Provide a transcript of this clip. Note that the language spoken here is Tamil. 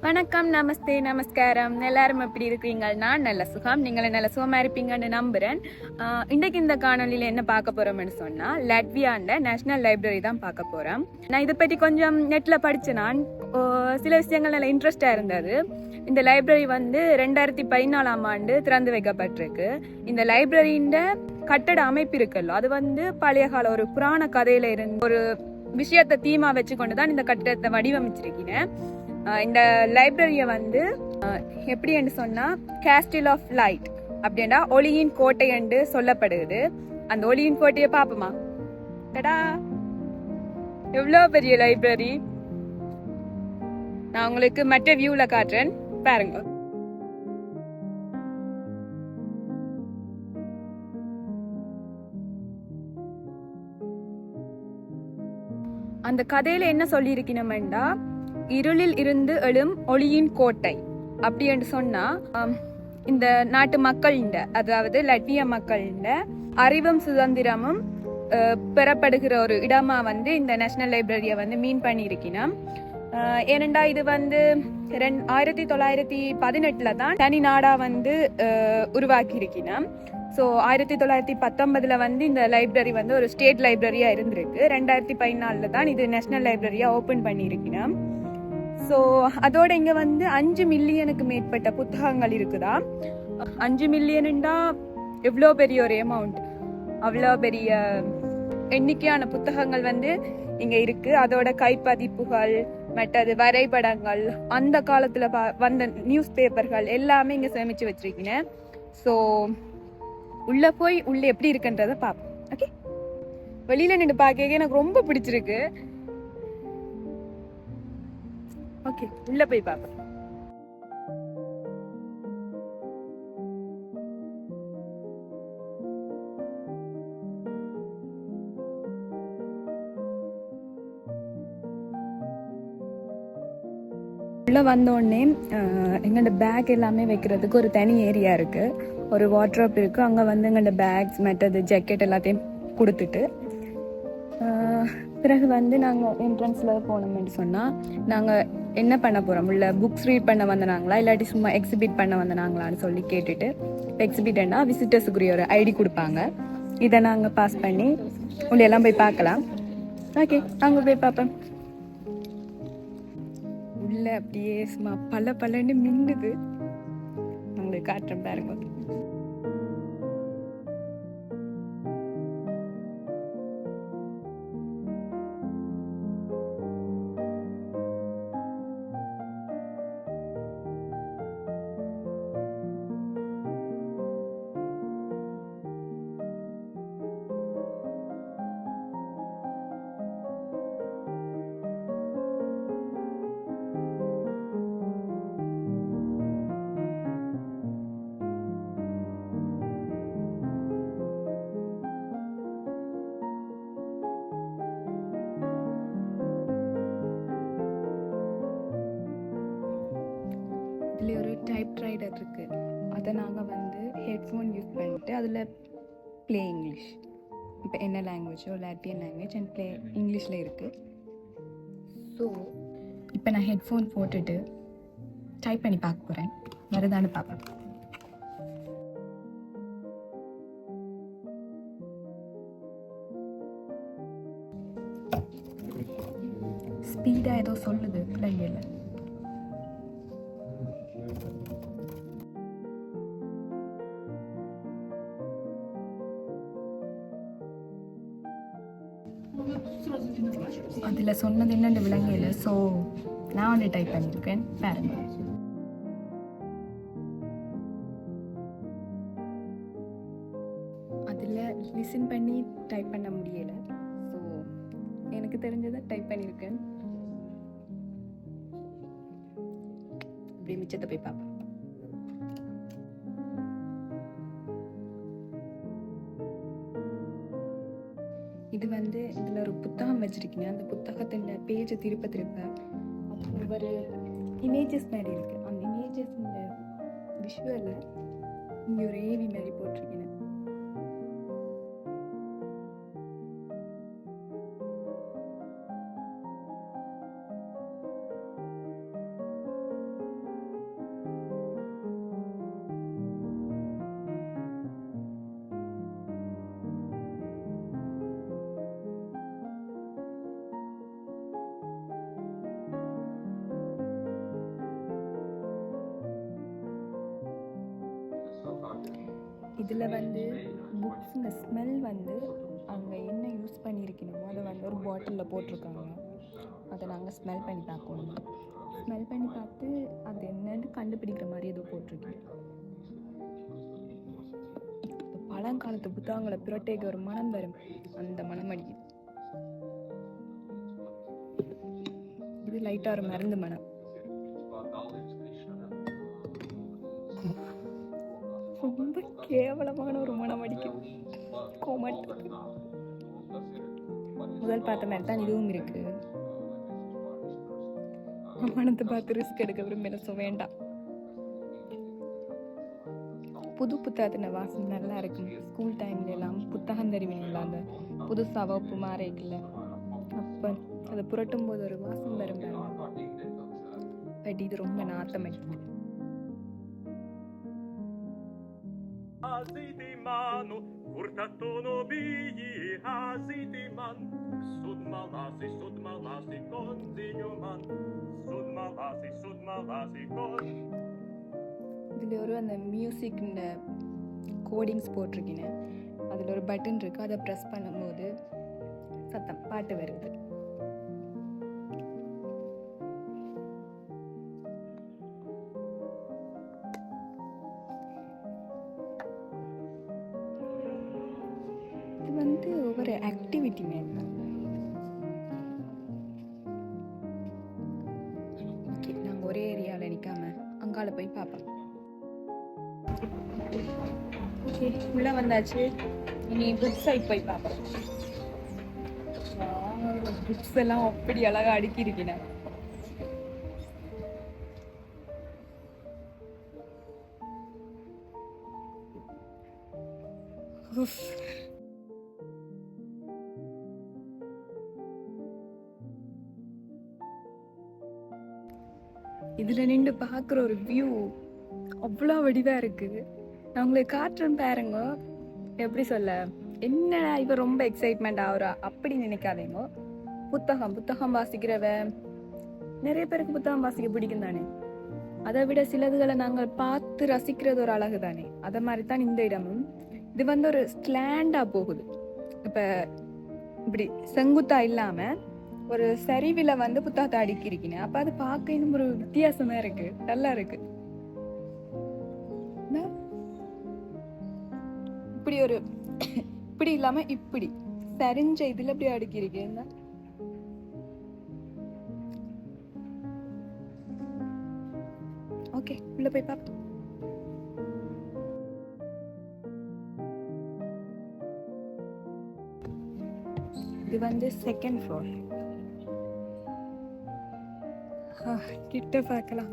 வணக்கம், நமஸ்தே, நமஸ்காரம். எல்லாரும் எப்படி இருக்கீங்க? நான் நல்ல சுகம், நீங்களும் நல்ல சுகமா இருப்பீங்கன்னு நம்புறேன். இன்றைக்கு இந்த காணொலியில என்ன பார்க்க போறோம்னு சொன்னா, லட்வியாண்ட நேஷனல் லைப்ரரி தான் பார்க்க போறோம். நான் இதை பற்றி கொஞ்சம் நெட்ல படிச்சு நான் சில விஷயங்கள் நல்ல இன்ட்ரெஸ்டா இருந்தது. இந்த லைப்ரரி வந்து 2014ஆம் ஆண்டு திறந்து வைக்கப்பட்டிருக்கு. இந்த லைப்ரரியின் கட்டட அமைப்பு இருக்குல்ல, அது வந்து பழைய கால ஒரு புராண கதையில இருந்து ஒரு விஷயத்தை தீமா வச்சு கொண்டுதான் இந்த கட்டடத்தை வடிவமைச்சிருக்கேன். இந்த லைப்ரரியை வந்து எப்படி என்று சொன்னா கேஸ்டில் ஆஃப் லைட் அப்படின்னா ஒளியின் கோட்டை என்று சொல்லப்படுது. அந்த ஒளியின் கோட்டையை பாப்போமா? டடா, எவ்வளவு பெரிய லைப்ரரி! நான் உங்களுக்கு மற்ற வியூல காட்டுறேன், பாருங்க. அந்த கதையில என்ன சொல்லி இருக்கணும்டா, இருளில் இருந்து எழும் ஒளியின் கோட்டை அப்படி என்று சொன்னா, இந்த நாட்டு மக்களின், அதாவது லட்விய மக்களின் அறிவும் சுதந்திரமும் பெறப்படுகிற ஒரு இடமா வந்து இந்த நேஷனல் லைப்ரரியை வந்து மீன் பண்ணியிருக்கணும். ஏனெண்டா இது வந்து 1918 தான் தனி நாடா வந்து உருவாக்கி இருக்கணும். ஸோ 1919 வந்து இந்த லைப்ரரி வந்து ஒரு ஸ்டேட் லைப்ரரியா இருந்திருக்கு. 2014 தான் இது நேஷனல் லைப்ரரியா ஓபன் பண்ணியிருக்கணும். ஸோ அதோட இங்க வந்து 5 மில்லியனுக்கு மேற்பட்ட புத்தகங்கள் இருக்குதா. 5 மில்லியன்டா எவ்வளோ பெரிய ஒரு அமௌண்ட், அவ்வளோ பெரிய எண்ணிக்கையான புத்தகங்கள் வந்து இங்க இருக்கு. அதோட கைப்பதிப்புகள், மற்றது வரைபடங்கள், அந்த காலத்துல வந்த நியூஸ் பேப்பர்கள் எல்லாமே இங்க சேமிச்சு வச்சிருக்கேன். ஸோ உள்ள போய் உள்ள எப்படி இருக்குன்றத பார்ப்போம். ஓகே, வெளியில நின்று பார்க்க எனக்கு ரொம்ப பிடிச்சிருக்கு. ஓகே, உள்ள போய் பார்ப்போம். உள்ள வந்தோடனே எங்களோட பேக் எல்லாமே வைக்கிறதுக்கு ஒரு தனி ஏரியா இருக்கு, ஒரு வாட்ரோப் இருக்கு. அங்க வந்து எங்களோட பேக்ஸ், மற்றது ஜாக்கெட் எல்லாத்தையும் கொடுத்துட்டு பிறகு வந்து நாங்கள் என்ட்ரன்ஸில் போனோம்னு சொன்னால், நாங்கள் என்ன பண்ண போகிறோம், உள்ள புக்ஸ் ரீட் பண்ண வந்தாங்களா இல்லாட்டி சும்மா எக்ஸிபிட் பண்ண வந்தாங்களான்னு சொல்லி கேட்டுட்டு, எக்ஸிபிட்னா விசிட்டர்ஸுக்குரிய ஒரு ஐடி கொடுப்பாங்க. இதை நாங்கள் பாஸ் பண்ணி உள்ள எல்லாம் போய் பார்க்கலாம். ஓகே, நாங்கள் போய் பார்ப்போம். உள்ள அப்படியே சும்மா பல்லன்னு மின்னுது, உங்களுக்கு காட்டுறேன் பாருங்க. இதில் ஒரு டைப் ரைடர் இருக்குது. அதை நாங்கள் வந்து ஹெட்ஃபோன் யூஸ் பண்ணிட்டு அதில் ப்ளே இங்கிலீஷ், இப்போ என்ன லாங்குவேஜோ லாட்டியன் லாங்குவேஜ் அண்ட் ப்ளே இங்கிலீஷில் இருக்குது. ஸோ இப்போ நான் ஹெட்ஃபோன் போட்டுட்டு டைப் பண்ணி பார்க்க போகிறேன், வருதான்னு பார்ப்பேன். ஸ்பீடாக ஏதோ சொல்லுது பிள்ளைங்கள. அதில் சொன்னது என்னென்னு விளங்கல. ஸோ நான் வந்து டைப் பண்ணியிருக்கேன் பாருங்க. அதில் லிசன் பண்ணி டைப் பண்ண முடியலை. ஸோ எனக்கு தெரிஞ்சதை டைப் பண்ணியிருக்கேன். அப்படியே மிச்சத்தை போய் பார்ப்பேன். இது வந்து இதில் ஒரு புத்தகம் வச்சிருக்கீங்க. அந்த புத்தகத்தின் பேஜை திருப்ப ஒரு இமேஜஸ் மாதிரி இருக்கு. அந்த இமேஜஸ் விஷுவல் இங்கே ஒரு ஏவி மாதிரி போட்டிருக்கீங்க. இதில் வந்து புக்ஸுங்க ஸ்மெல் வந்து அங்கே என்ன யூஸ் பண்ணியிருக்கணுமோ அதை வந்து ஒரு பாட்டிலில் போட்டிருக்காங்க. அதை நாங்கள் ஸ்மெல் பண்ணி பார்க்கணும். ஸ்மெல் பண்ணி பார்த்து அது என்னன்னு கண்டுபிடிக்கிற மாதிரி ஏதோ போட்டிருக்கேன். பழங்காலத்து புத்தகங்களை புரட்டேக்கு ஒரு மனம் வரும், அந்த மனம் அடிக்குது. இது லைட்டாக ஒரு மருந்து மனம். ரொம்ப கேவலமான ஒரு மனம் அடிக்குது. கோமட் முதல் பார்த்த மாதிரி தான் இதுவும் இருக்கு. மனத்தை பார்த்து ரிஸ்க் எடுக்க விரும்ப வேண்டாம். புது புத்தகத்தின வாசனை நல்லா இருக்கும். ஸ்கூல் டைம்ல எல்லாம் புத்தகம் தருவீங்களா, அந்த புதுசாக வகுப்பு மாறிக்கல, அப்போ அதை புரட்டும் போது ஒரு வாசம் வரும். பட் இது ரொம்ப நாத்தம் அடிக்குது. இதில் ஒரு அந்த மியூசிக் கோடிங்ஸ் போட்டிருக்கேன். அதில் ஒரு பட்டன் இருக்குது, அதை ப்ரெஸ் பண்ணும்போது சத்தம் பாட்டு வருது. இது வந்து ஒவ்வொரு ஆக்டிவிட்டி மேன். ஓகே, நாங்கள் ஒரே ஏரியாவில் நிற்காம அங்கால போய் பார்ப்போம். ஓகே, உள்ளே வந்தாச்சு. இனி புக் சைட் போய் பார்ப்போம். புக்ஸ் எல்லாம் அப்படி அழகா அடுக்கி இருக்கேன். இதுல நின்று பார்க்குற ஒரு வியூ அவ்வளோ வடிவா இருக்குது. நான் உங்களுக்கு காட்டுறேன் பாருங்க. எப்படி சொல்ல, என்னடா இவ ரொம்ப எக்ஸைட்மெண்ட் ஆகுறா அப்படி நினைக்காதீங்க. புத்தகம் வாசிக்கிறவ நிறைய பேருக்கு புத்தகம் வாசிக்க பிடிக்கும் தானே. அதை விட சிலதுகளை நாங்கள் பார்த்து ரசிக்கிறது ஒரு அழகு தானே. அதை மாதிரி தான் இந்த இடமும். இது வந்து ஒரு ஸ்லாண்டா போகுது. இப்ப இப்படி செங்குத்தா இல்லாம ஒரு சரிவில வந்து புத்தகத்தை அடுக்கி இருக்கீங்க. அப்ப அது பார்க்க இன்னும் ஒரு வித்தியாசமா இருக்கு, நல்லா இருக்கு. இப்படி ஒரு இப்படி இல்லாம இப்படி சரிஞ்ச இதுல இப்படி அடுக்கி இருக்கேன். ஓகே, உள்ள போய் பார்ப்போம். இது வந்து செகண்ட் ஃப்ளோர். கிட்ட பார்க்கலாம்.